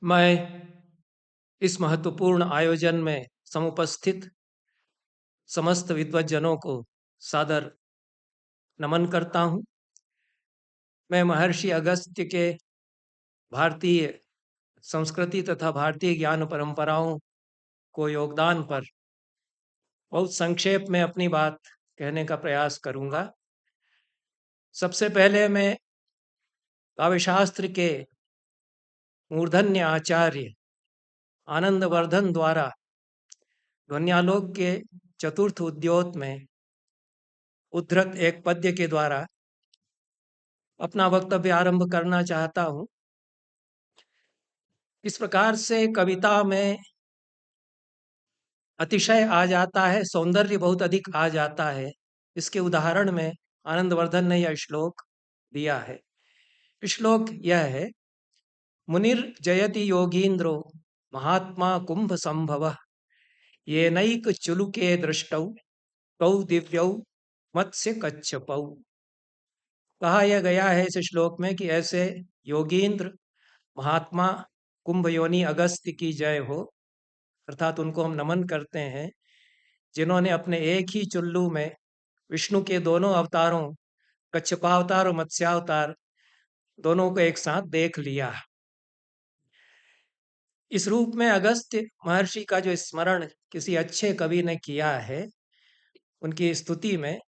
मैं इस महत्वपूर्ण आयोजन में समुपस्थित समस्त विद्वज्जनों को सादर नमन करता हूँ। मैं महर्षि अगस्त्य के भारतीय संस्कृति तथा भारतीय ज्ञान परंपराओं को योगदान पर बहुत संक्षेप में अपनी बात कहने का प्रयास करूँगा। सबसे पहले मैं काव्यशास्त्र के मूर्धन्य आचार्य आनंदवर्धन द्वारा ध्वन्यालोक के चतुर्थ उद्योत में उद्धृत एक पद्य के द्वारा अपना वक्तव्य आरंभ करना चाहता हूँ। इस प्रकार से कविता में अतिशय आ जाता है, सौंदर्य बहुत अधिक आ जाता है। इसके उदाहरण में आनंदवर्धन ने यह श्लोक दिया है। श्लोक यह है, मुनिर जयति योगींद्रो महात्मा कुंभ संभव येनैक चुलुके दृष्टौ कौ दिव्यौ मत्स्य कच्छपौ। कहा यह गया है इस श्लोक में कि ऐसे योगींद्र महात्मा कुंभ योनि अगस्त्य की जय हो, अर्थात उनको हम नमन करते हैं जिन्होंने अपने एक ही चुल्लू में विष्णु के दोनों अवतारों कच्छपावतार और मत्स्यावतार दोनों को एक साथ देख लिया। इस रूप में अगस्त्य महर्षि का जो स्मरण किसी अच्छे कवि ने किया है उनकी स्तुति में,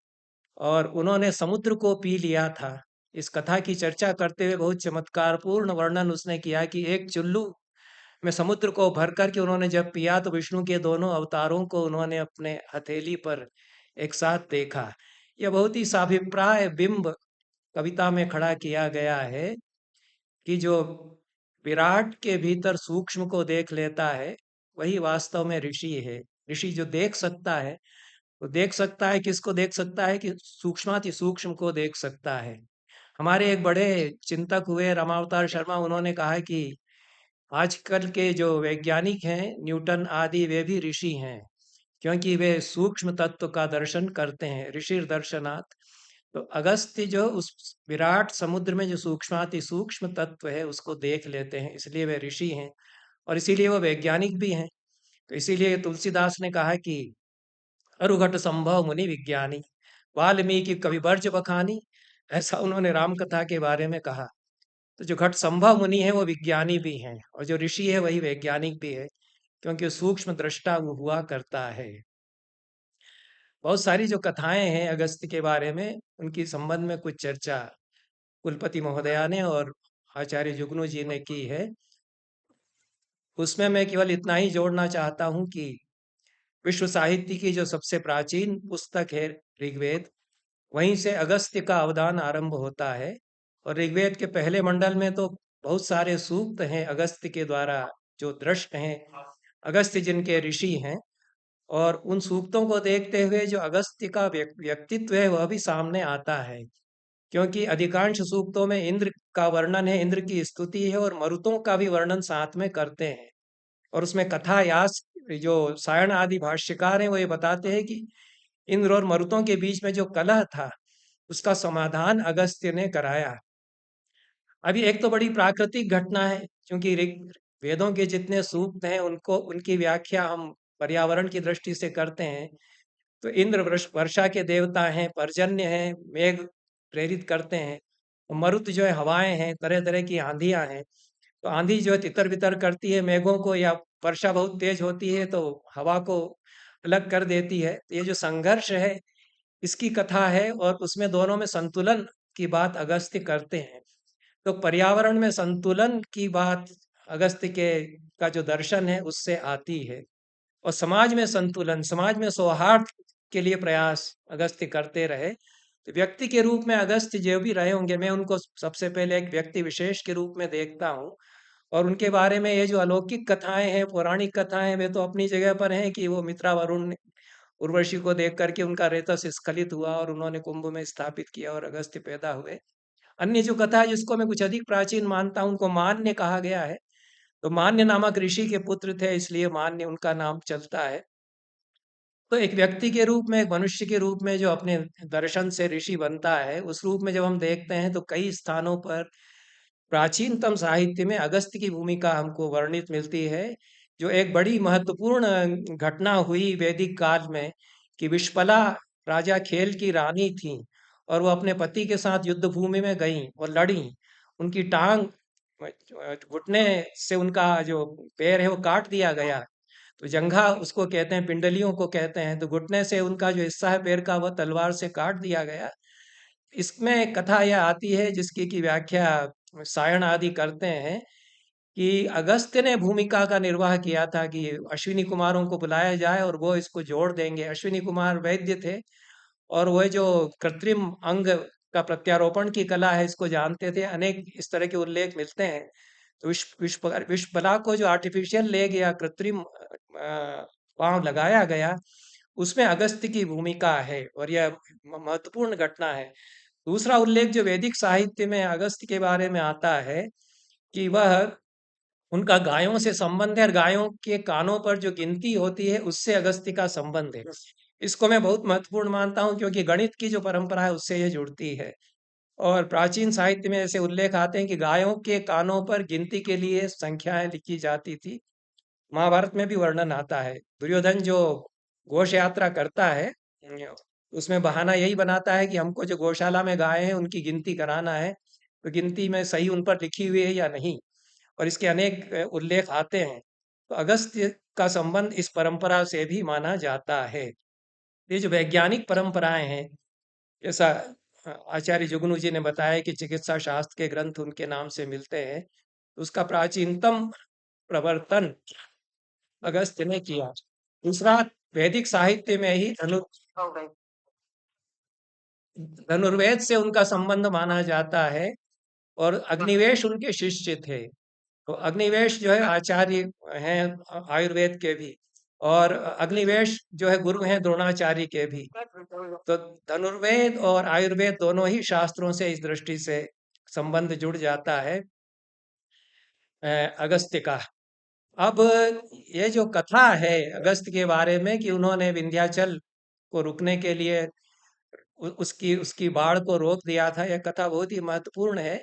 और उन्होंने समुद्र को पी लिया था। इस कथा की चर्चा करते हुए बहुत चमत्कारपूर्ण वर्णन उसने किया कि एक चुल्लू में समुद्र को भर करके उन्होंने जब पिया तो विष्णु के दोनों अवतारों को उन्होंने अपने हथेली पर एक साथ देखा। यह बहुत ही साभिप्राय बिंब कविता में खड़ा किया गया है कि जो विराट के भीतर सूक्ष्म को देख लेता है वही वास्तव में ऋषि है। ऋषि जो देख सकता है वो देख सकता है, किसको देख सकता है कि सूक्ष्माति सूक्ष्म को देख सकता है। हमारे एक बड़े चिंतक हुए रामावतार शर्मा, उन्होंने कहा कि आजकल के जो वैज्ञानिक हैं न्यूटन आदि वे भी ऋषि हैं, क्योंकि वे सूक्ष्म तत्व का दर्शन करते हैं, ऋषिर दर्शनात्। तो अगस्त्य जो उस विराट समुद्र में जो सूक्ष्माति सूक्ष्म तत्व है उसको देख लेते हैं, इसलिए वे ऋषि हैं और इसीलिए वो वैज्ञानिक भी हैं। तो इसीलिए तुलसीदास ने कहा कि अरुघट संभव मुनि विज्ञानी वाल्मीकि कवि बर्ज बखानी। ऐसा उन्होंने राम कथा के बारे में कहा। तो जो घट संभव मुनि है वो विज्ञानी भी हैं और जो ऋषि है वही वैज्ञानिक भी है, क्योंकि सूक्ष्म दृष्टा वो हुआ करता है। बहुत सारी जो कथाएं हैं अगस्त्य के बारे में उनकी संबंध में कुछ चर्चा कुलपति महोदया ने और आचार्य जुगनू जी ने की है। उसमें मैं केवल इतना ही जोड़ना चाहता हूँ कि विश्व साहित्य की जो सबसे प्राचीन पुस्तक है ऋग्वेद, वहीं से अगस्त्य का अवदान आरंभ होता है। और ऋग्वेद के पहले मंडल में तो बहुत सारे सूक्त हैं अगस्त्य के द्वारा जो दृष्ट हैं, अगस्त्य जिनके ऋषि हैं। और उन सूक्तों को देखते हुए जो अगस्त्य का व्यक्तित्व है वह भी सामने आता है, क्योंकि अधिकांश सूक्तों में इंद्र का वर्णन है, इंद्र की स्तुति है और मरुतों का भी वर्णन साथ में करते हैं। और उसमें कथा यास जो सायण आदि भाष्यकार हैं वो ये बताते हैं कि इंद्र और मरुतों के बीच में जो कलह था उसका समाधान अगस्त्य ने कराया। अभी एक तो बड़ी प्राकृतिक घटना है, क्योंकि वेदों के जितने सूक्त हैं उनको उनकी व्याख्या हम पर्यावरण की दृष्टि से करते हैं। तो इंद्र वर्षा के देवता हैं, पर्जन्य हैं, मेघ प्रेरित करते हैं। और मरुत जो है हवाएं हैं, तरह तरह की आंधियां हैं। तो आंधी जो है तितर बितर करती है मेघों को, या वर्षा बहुत तेज होती है तो हवा को अलग कर देती है। तो ये जो संघर्ष है इसकी कथा है और उसमें दोनों में संतुलन की बात अगस्त्य करते हैं। तो पर्यावरण में संतुलन की बात अगस्त्य के का जो दर्शन है उससे आती है। और समाज में संतुलन, समाज में सौहार्द के लिए प्रयास अगस्त्य करते रहे। तो व्यक्ति के रूप में अगस्त्य जो भी रहे होंगे, मैं उनको सबसे पहले एक व्यक्ति विशेष के रूप में देखता हूँ। और उनके बारे में ये जो अलौकिक कथाएं हैं, पौराणिक कथाएं, वे तो अपनी जगह पर हैं कि वो मित्रा वरुण उर्वशी को देख करके उनका रेतस स्खलित हुआ और उन्होंने कुंभ में स्थापित किया और अगस्त्य पैदा हुए। अन्य जो कथा है जिसको मैं कुछ अधिक प्राचीन मानता हूँ उनको मान्य कहा गया है। तो मान्य नामक ऋषि के पुत्र थे, इसलिए मान्य उनका नाम चलता है। तो एक व्यक्ति के रूप में, एक मनुष्य के रूप में जो अपने दर्शन से ऋषि बनता है, उस रूप में जब हम देखते हैं तो कई स्थानों पर प्राचीनतम साहित्य में अगस्त्य की भूमिका हमको वर्णित मिलती है, जो एक बड़ी महत्वपूर्ण घटना हुई वैदिक काल में, कि विश्पला राजा खेल की रानी थी और वो अपने पति के साथ युद्ध भूमि में गईं और लड़ी। उनकी टांग घुटने से उनका जो पैर है वो काट दिया गया। तो जंघा उसको कहते हैं, पिंडलियों को कहते हैं। तो घुटने से उनका जो हिस्सा है पैर का, वह तलवार से काट दिया गया। इसमें कथा यह आती है, जिसकी की व्याख्या सायण आदि करते हैं, कि अगस्त्य ने भूमिका का निर्वाह किया था कि अश्विनी कुमारों को बुलाया जाए और वो इसको जोड़ देंगे। अश्विनी कुमार वैद्य थे और वह जो कृत्रिम अंग का प्रत्यारोपण की कला है इसको जानते थे। अनेक इस तरह के उल्लेख मिलते हैं। तो विश्वकला को जो आर्टिफिशियल लेग या कृत्रिम पांव लगाया गया, उसमें अगस्त्य की भूमिका है और यह महत्वपूर्ण घटना है। दूसरा उल्लेख जो वैदिक साहित्य में अगस्त्य के बारे में आता है, कि वह उनका गायों से संबंध है और गायों के कानों पर जो गिनती होती है उससे अगस्त्य का संबंध है। इसको मैं बहुत महत्वपूर्ण मानता हूँ, क्योंकि गणित की जो परंपरा है उससे यह जुड़ती है। और प्राचीन साहित्य में ऐसे उल्लेख आते हैं कि गायों के कानों पर गिनती के लिए संख्याएं लिखी जाती थी। महाभारत में भी वर्णन आता है। दुर्योधन जो घोष यात्रा करता है, उसमें बहाना यही बनाता है कि हमको जो गौशाला में गाय हैं उनकी गिनती कराना है, तो गिनती में सही उन पर लिखी हुई है या नहीं। और इसके अनेक उल्लेख आते हैं। तो अगस्त्य का संबंध इस परंपरा से भी माना जाता है। ये जो वैज्ञानिक परंपराएं हैं, जैसा आचार्य जुगनू जी ने बताया कि चिकित्सा शास्त्र के ग्रंथ उनके नाम से मिलते हैं, तो उसका प्राचीनतम प्रवर्तन अगस्त्य ने किया। दूसरा, वैदिक साहित्य में ही धनुर्वेद से उनका संबंध माना जाता है और अग्निवेश उनके शिष्य थे। तो अग्निवेश जो है आचार्य हैं आयुर्वेद के भी, और अग्निवेश जो है गुरु हैं द्रोणाचार्य के भी। तो धनुर्वेद और आयुर्वेद दोनों ही शास्त्रों से इस दृष्टि से संबंध जुड़ जाता है अगस्त्य का। अब ये जो कथा है अगस्त्य के बारे में, कि उन्होंने विंध्याचल को रुकने के लिए उसकी उसकी बाढ़ को रोक दिया था, यह कथा बहुत ही महत्वपूर्ण है।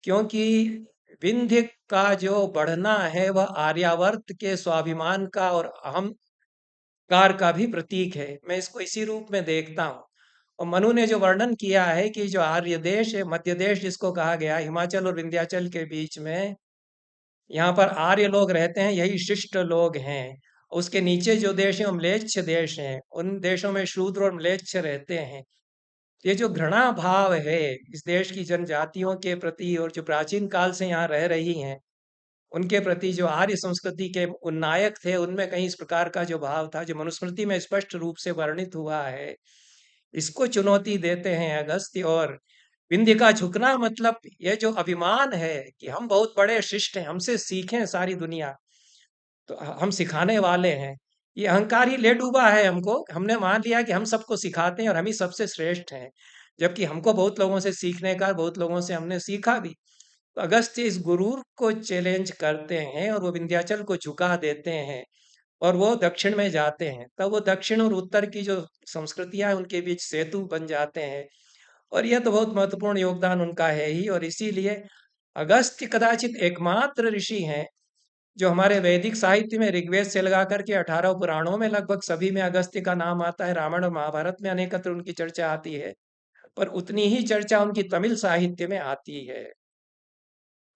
क्योंकि विंध्य का जो बढ़ना है वह आर्यावर्त के स्वाभिमान का और अहंकार का भी प्रतीक है। मैं इसको इसी रूप में देखता हूँ। और मनु ने जो वर्णन किया है कि जो आर्य देश है, मध्य देश जिसको कहा गया, हिमाचल और विंध्याचल के बीच में, यहाँ पर आर्य लोग रहते हैं, यही शिष्ट लोग हैं। उसके नीचे जो देश है वो म्लेच्छ देश हैं, उन देशों में शूद्र और म्लेच्छ रहते हैं। ये जो घृणा भाव है इस देश की जनजातियों के प्रति, और जो प्राचीन काल से यहाँ रह रही हैं उनके प्रति, जो आर्य संस्कृति के उन्नायक थे, उनमें कहीं इस प्रकार का जो भाव था, जो मनुस्मृति में स्पष्ट रूप से वर्णित हुआ है, इसको चुनौती देते हैं अगस्त्य। और विंध्य का झुकना मतलब ये जो अभिमान है कि हम बहुत बड़े शिष्ट हैं, हमसे सीखें सारी दुनिया, तो हम सिखाने वाले हैं, ये अहंकार ही ले डूबा है हमको। हमने मान लिया कि हम सबको सिखाते हैं और हम ही सबसे श्रेष्ठ हैं, जबकि हमको बहुत लोगों से सीखने का, बहुत लोगों से हमने सीखा भी। तो अगस्त्य इस गुरूर को चैलेंज करते हैं और वो विंध्याचल को झुका देते हैं और वो दक्षिण में जाते हैं। तब वो दक्षिण और उत्तर की जो संस्कृतियां हैं उनके बीच सेतु बन जाते हैं। और यह तो बहुत महत्वपूर्ण योगदान उनका है ही। और इसीलिए अगस्त्य कदाचित एकमात्र ऋषि हैं जो हमारे वैदिक साहित्य में ऋग्वेद से लगा करके 18 पुराणों में लगभग सभी में अगस्त्य का नाम आता है। रामायण और महाभारत में अनेकत्र उनकी चर्चा आती है, पर उतनी ही चर्चा उनकी तमिल साहित्य में आती है।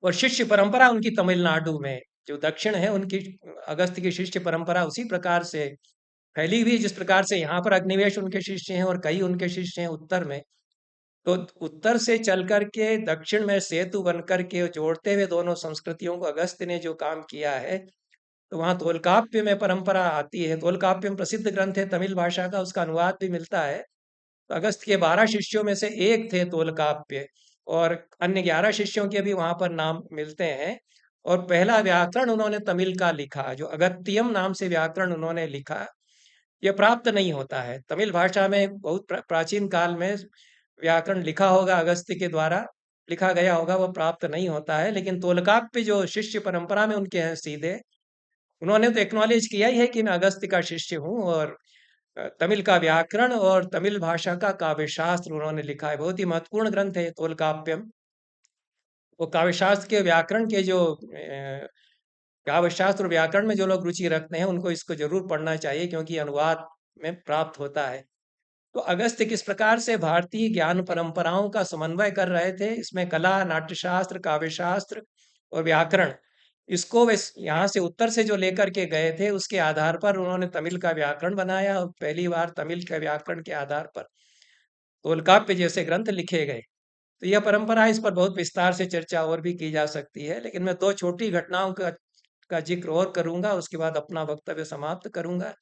और शिष्य परंपरा उनकी तमिलनाडु में, जो दक्षिण है उनकी अगस्त्य की शिष्य परंपरा उसी प्रकार से फैली हुई, जिस प्रकार से यहाँ पर अग्निवेश उनके शिष्य हैं और कई उनके शिष्य हैं उत्तर में। तो उत्तर से चल करके दक्षिण में सेतु बन करके जोड़ते हुए दोनों संस्कृतियों को अगस्त्य ने जो काम किया है, तो वहाँ तोलकाप्य में परंपरा आती है। तोलकाप्य में प्रसिद्ध ग्रंथ है तमिल भाषा का, उसका अनुवाद भी मिलता है। तो अगस्त्य के 12 शिष्यों में से एक थे तोलकाप्य, और अन्य 11 शिष्यों के भी वहाँ पर नाम मिलते हैं। और पहला व्याकरण उन्होंने तमिल का लिखा, जो अगस्त्यम नाम से व्याकरण उन्होंने लिखा। यह प्राप्त नहीं होता है तमिल भाषा में। बहुत प्राचीन काल में व्याकरण लिखा होगा, अगस्त्य के द्वारा लिखा गया होगा, वो प्राप्त नहीं होता है। लेकिन तोलकाप्य जो शिष्य परंपरा में उनके हैं सीधे, उन्होंने तो एक्नॉलेज किया ही है कि मैं अगस्त्य का शिष्य हूँ। और तमिल का व्याकरण और तमिल भाषा का काव्य शास्त्र उन्होंने लिखा है। बहुत ही महत्वपूर्ण ग्रंथ है तोलकाप्यम। वो काव्यशास्त्र के व्याकरण के जो काव्यशास्त्र और व्याकरण में जो लोग रुचि रखते हैं उनको इसको जरूर पढ़ना चाहिए, क्योंकि अनुवाद में प्राप्त होता है। तो अगस्त्य किस प्रकार से भारतीय ज्ञान परंपराओं का समन्वय कर रहे थे, इसमें कला, नाट्यशास्त्र, काव्यशास्त्र और व्याकरण, इसको वे यहाँ से उत्तर से जो लेकर के गए थे उसके आधार पर उन्होंने तमिल का व्याकरण बनाया, और पहली बार तमिल के व्याकरण के आधार पर तोलकाप्य जैसे ग्रंथ लिखे गए। तो यह परंपरा, इस पर बहुत विस्तार से चर्चा और भी की जा सकती है, लेकिन मैं दो छोटी घटनाओं का जिक्र और करूंगा, उसके बाद अपना वक्तव्य समाप्त करूंगा।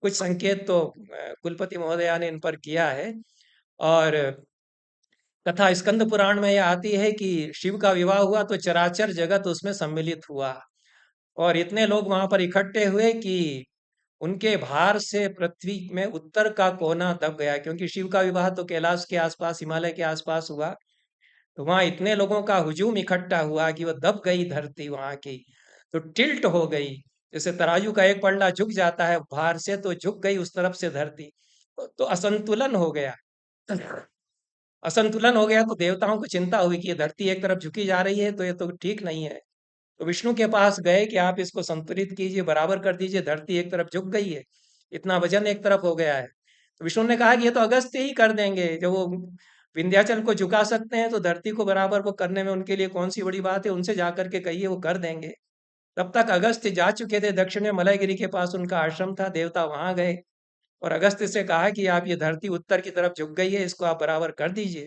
कुछ संकेत तो कुलपति महोदया ने इन पर किया है। और कथा स्कंद पुराण में यह आती है कि शिव का विवाह हुआ तो चराचर जगत उसमें सम्मिलित हुआ, और इतने लोग वहां पर इकट्ठे हुए कि उनके भार से पृथ्वी में उत्तर का कोना दब गया, क्योंकि शिव का विवाह तो कैलाश के आसपास, हिमालय के आसपास हुआ। तो वहां इतने लोगों का हुजूम इकट्ठा हुआ कि वह दब गई धरती वहां की, तो टिल्ट हो गई। जैसे तराजू का एक पल्ला झुक जाता है भार से, तो झुक गई उस तरफ से धरती। तो असंतुलन हो गया। असंतुलन हो गया तो देवताओं को चिंता हुई कि ये धरती एक तरफ झुकी जा रही है, तो ये तो ठीक नहीं है। तो विष्णु के पास गए कि आप इसको संतुलित कीजिए, बराबर कर दीजिए, धरती एक तरफ झुक गई है, इतना वजन एक तरफ हो गया है। तो विष्णु ने कहा कि ये तो अगस्त्य ही कर देंगे, जो वो विंध्याचल को झुका सकते हैं, तो धरती को बराबर वो करने में उनके लिए कौन सी बड़ी बात है, उनसे जाकर के कहिए, वो कर देंगे। तब तक अगस्त्य जा चुके थे, दक्षिण में मलयगिरी के पास उनका आश्रम था, देवता वहां गए और अगस्त्य से कहा कि आप, ये धरती उत्तर की तरफ झुक गई है, इसको आप बराबर कर दीजिए।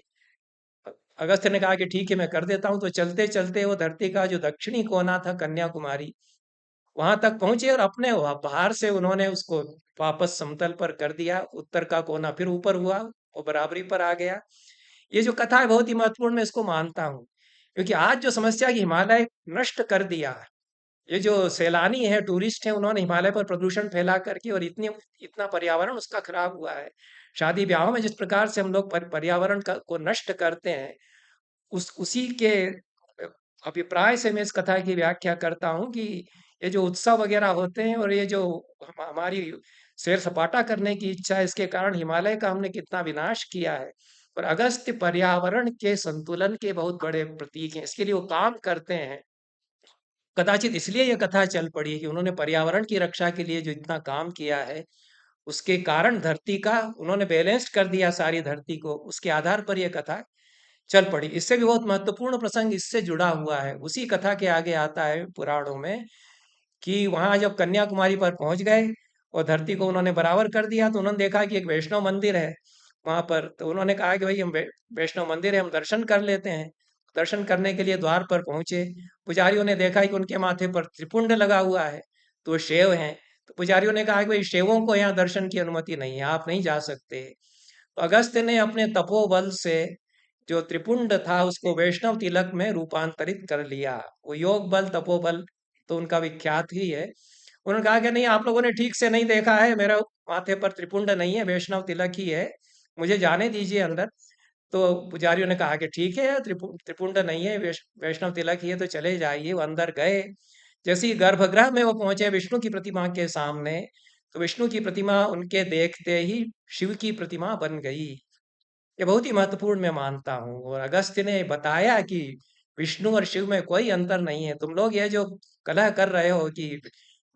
अगस्त्य ने कहा कि ठीक है, मैं कर देता हूँ। तो चलते चलते वो धरती का जो दक्षिणी कोना था, कन्याकुमारी, वहां तक पहुंचे और अपने बाहर से उन्होंने उसको वापस समतल पर कर दिया। उत्तर का कोना फिर ऊपर हुआ, वो बराबरी पर आ गया। ये जो कथा है बहुत ही महत्वपूर्ण, मैं इसको मानता हूँ, क्योंकि आज जो समस्या कि हिमालय नष्ट कर दिया, ये जो सैलानी है, टूरिस्ट है, उन्होंने हिमालय पर प्रदूषण फैला करके, और इतना पर्यावरण उसका खराब हुआ है। शादी ब्याहों में जिस प्रकार से हम लोग पर्यावरण को नष्ट करते हैं, उसी के अभिप्राय से मैं इस कथा की व्याख्या करता हूँ कि ये जो उत्सव वगैरह होते हैं, और ये जो हमारी सैर सपाटा करने की इच्छा है, इसके कारण हिमालय का हमने कितना विनाश किया है। और अगस्त्य पर्यावरण के संतुलन के बहुत बड़े प्रतीक हैं, इसके लिए वो काम करते हैं। कदाचित इसलिए ये कथा चल पड़ी है कि उन्होंने पर्यावरण की रक्षा के लिए जो इतना काम किया है, उसके कारण धरती का उन्होंने बैलेंस्ड कर दिया, सारी धरती को, उसके आधार पर यह कथा चल पड़ी। इससे भी बहुत महत्वपूर्ण प्रसंग इससे जुड़ा हुआ है, उसी कथा के आगे आता है पुराणों में, कि वहां जब कन्याकुमारी पर पहुंच गए और धरती को उन्होंने बराबर कर दिया, तो उन्होंने देखा कि एक वैष्णव मंदिर है वहां पर। तो उन्होंने कहा कि भाई, हम वैष्णव मंदिर है, हम दर्शन कर लेते हैं। दर्शन करने के लिए द्वार पर पहुंचे। पुजारियों ने देखा कि उनके माथे पर त्रिपुंड लगा हुआ है, तो वो शेव हैं। तो पुजारियों ने कहा कि भाई, शेवों को यहाँ दर्शन की अनुमति नहीं है, आप नहीं जा सकते। तो अगस्त्य ने अपने तपोबल से जो त्रिपुंड था उसको वैष्णव तिलक में रूपांतरित कर लिया। वो योग बल, तपोबल तो उनका विख्यात ही है। उन्होंने कहा कि नहीं, आप लोगों ने ठीक से नहीं देखा है, मेरा माथे पर त्रिपुंड नहीं है, वैष्णव तिलक ही है, मुझे जाने दीजिए अंदर। तो पुजारियों ने कहा कि ठीक है, त्रिपुंड नहीं है, वैष्णव तिलक ही है, तो चले जाइए। वो अंदर गए। जैसे ही गर्भगृह में वो पहुंचे विष्णु की प्रतिमा के सामने, तो विष्णु की प्रतिमा उनके देखते ही शिव की प्रतिमा बन गई। ये बहुत ही महत्वपूर्ण मैं मानता हूँ। और अगस्त्य ने बताया कि विष्णु और शिव में कोई अंतर नहीं है। तुम लोग ये जो कलह कर रहे हो कि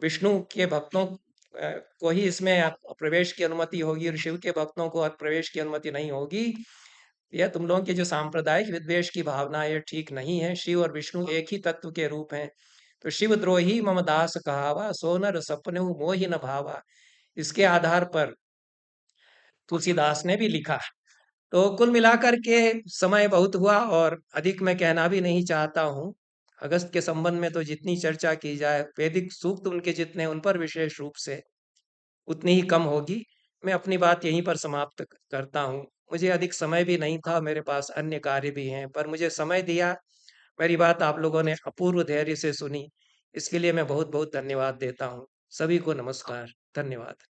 विष्णु के भक्तों को ही इसमें प्रवेश की अनुमति होगी और शिव के भक्तों को प्रवेश की अनुमति नहीं होगी, यह तुम लोगों के जो सांप्रदायिक विद्वेष की भावना है, ये ठीक नहीं है। शिव और विष्णु एक ही तत्व के रूप हैं। तो शिव द्रोही मम दास कहावा, सोनर सपने मोहि न भावा, इसके आधार पर तुलसीदास ने भी लिखा। तो कुल मिलाकर के समय बहुत हुआ और अधिक मैं कहना भी नहीं चाहता हूँ। अगस्त के संबंध में तो जितनी चर्चा की जाए, वैदिक सूक्त उनके जितने, उन पर विशेष रूप से उतनी ही कम होगी। मैं अपनी बात यहीं पर समाप्त करता हूँ। मुझे अधिक समय भी नहीं था, मेरे पास अन्य कार्य भी हैं, पर मुझे समय दिया, मेरी बात आप लोगों ने अपूर्व धैर्य से सुनी, इसके लिए मैं बहुत बहुत धन्यवाद देता हूँ। सभी को नमस्कार, धन्यवाद।